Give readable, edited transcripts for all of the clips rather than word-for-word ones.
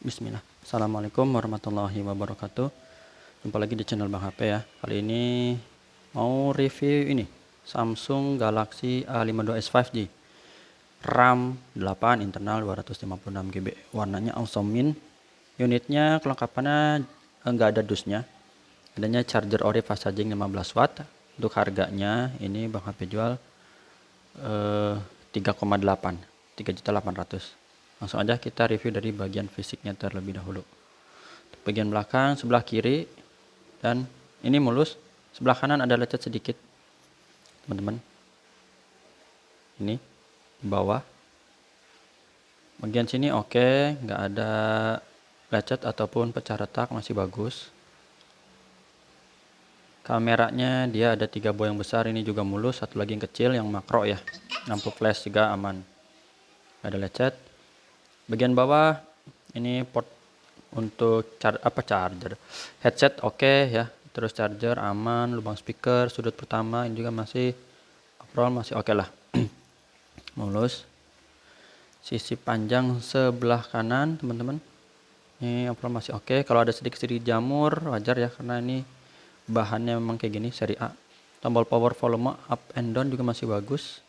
Bismillah. Assalamualaikum warahmatullahi wabarakatuh. Jumpa lagi di channel Bang HP ya. Kali ini mau review ini Samsung Galaxy A52s 5G, RAM 8, internal 256 GB, warnanya awesome mint. Unitnya kelengkapannya enggak ada dusnya, adanya charger ori fast charging 15 watt. Untuk harganya ini Bang HP jual 3,8, 3.800.000. Langsung aja kita review dari bagian fisiknya terlebih dahulu. Bagian belakang sebelah kiri dan ini mulus, sebelah kanan ada lecet sedikit teman-teman, ini di bawah. Bagian sini oke, nggak ada lecet ataupun pecah retak, masih bagus. Kameranya dia ada 3 buah yang besar, ini juga mulus. Satu lagi yang kecil yang makro ya. Lampu flash juga aman, nggak ada lecet. Bagian bawah ini port untuk charger headset oke ya, terus charger aman, lubang speaker sudut pertama ini juga masih overall masih oke lah. Mulus. Sisi panjang sebelah kanan teman-teman ini overall masih oke. Kalau ada sedikit-sedikit jamur wajar ya, karena ini bahannya memang kayak gini seri A. Tombol power volume up and down juga masih bagus.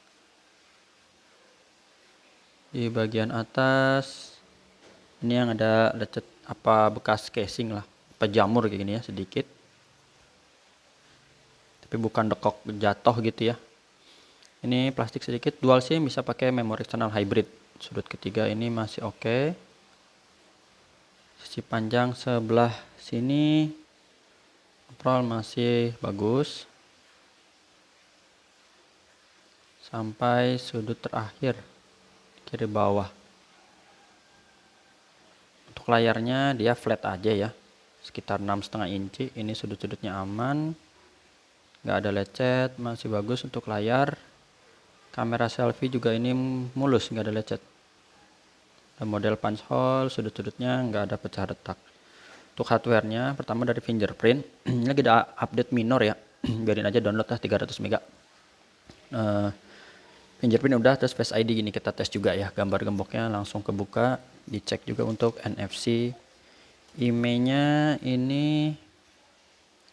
Di bagian atas ini yang ada lecet bekas casing lah, jamur kayak gini ya sedikit, tapi bukan dekok jatuh gitu ya. Ini plastik sedikit, dual SIM, bisa pakai memori eksternal hybrid. Sudut ketiga ini masih oke. Sisi panjang sebelah sini overall masih bagus sampai sudut terakhir kiri bawah. Untuk layarnya dia flat aja ya, sekitar 6,5 inci. Ini sudut-sudutnya aman, nggak ada lecet, masih bagus untuk layar. Kamera selfie juga ini mulus, nggak ada lecet. Dan model punch hole, sudut-sudutnya nggak ada pecah retak. Untuk hardwarenya pertama dari fingerprint. Ini lagi ada update minor ya, biarin aja, download lah 300 MB. Fingerprint udah, terus Face ID gini kita tes juga ya, gambar gemboknya langsung kebuka. Dicek juga untuk NFC. IMEI-nya ini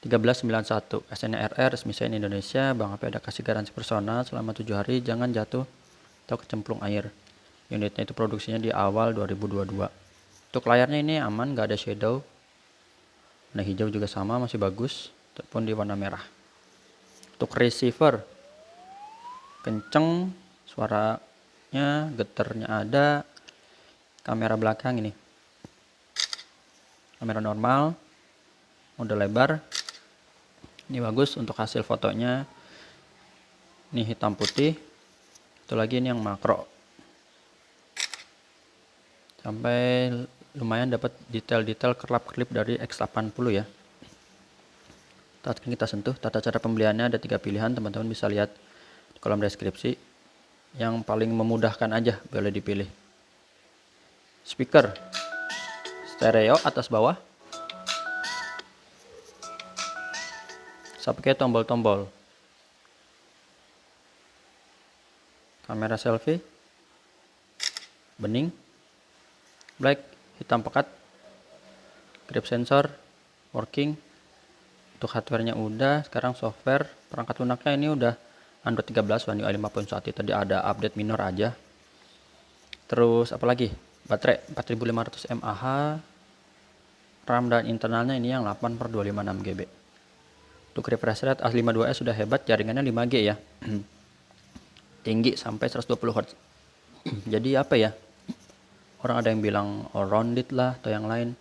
1391, SNRR, resmi saya Indonesia. Bang HP ada kasih garansi personal selama 7 hari, jangan jatuh atau kecemplung air. Unitnya itu produksinya di awal 2022. Untuk layarnya ini aman, nggak ada shadow. Warna hijau juga sama, masih bagus, ataupun di warna merah. Untuk receiver kenceng, suaranya, getarnya ada. Kamera belakang ini kamera normal, mode lebar, ini bagus untuk hasil fotonya. Ini hitam putih. Itu lagi ini yang makro, sampai lumayan dapat detail-detail kerlap-kerlip dari X80 ya. Kita sentuh. Tata cara pembeliannya ada 3 pilihan, teman-teman bisa lihat di kolom deskripsi. Yang paling memudahkan aja boleh dipilih. Speaker stereo atas bawah, saya pakai tombol-tombol. Kamera selfie bening, black, hitam pekat. Grip sensor working. Untuk hardwarenya udah. Sekarang software, perangkat lunaknya ini udah Android 13 One UI 5.1. Tadi ada update minor aja. Terus apalagi, baterai 4500 mAh, RAM dan internalnya ini yang 8/256 GB. Untuk refresh rate A52s sudah hebat, jaringannya 5G ya. Tinggi sampai 120 Hz. Jadi apa ya, orang ada yang bilang all rounded lah atau yang lain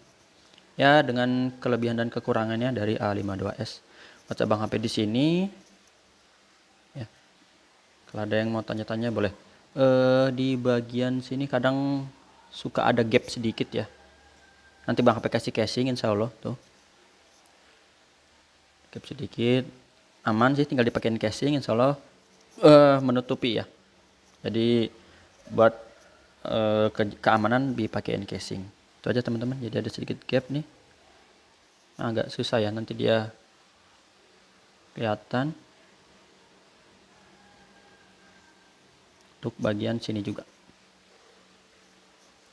ya, dengan kelebihan dan kekurangannya dari A52s. Baca Bang HP di sini ya. Kalau ada yang mau tanya-tanya boleh. Di bagian sini kadang suka ada gap sedikit ya, nanti Bang HP kasih casing insya Allah tuh. Gap sedikit aman sih, tinggal dipakein casing insya Allah menutupi ya. Jadi buat keamanan dipakein casing. Itu aja teman-teman. Jadi ada sedikit gap nih, agak susah ya, nanti dia kelihatan. Untuk bagian sini juga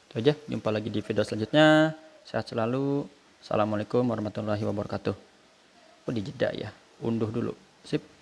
Itu aja, jumpa lagi di video selanjutnya. Sehat selalu. Assalamualaikum warahmatullahi wabarakatuh. Oh, dijeda ya, unduh dulu. Sip.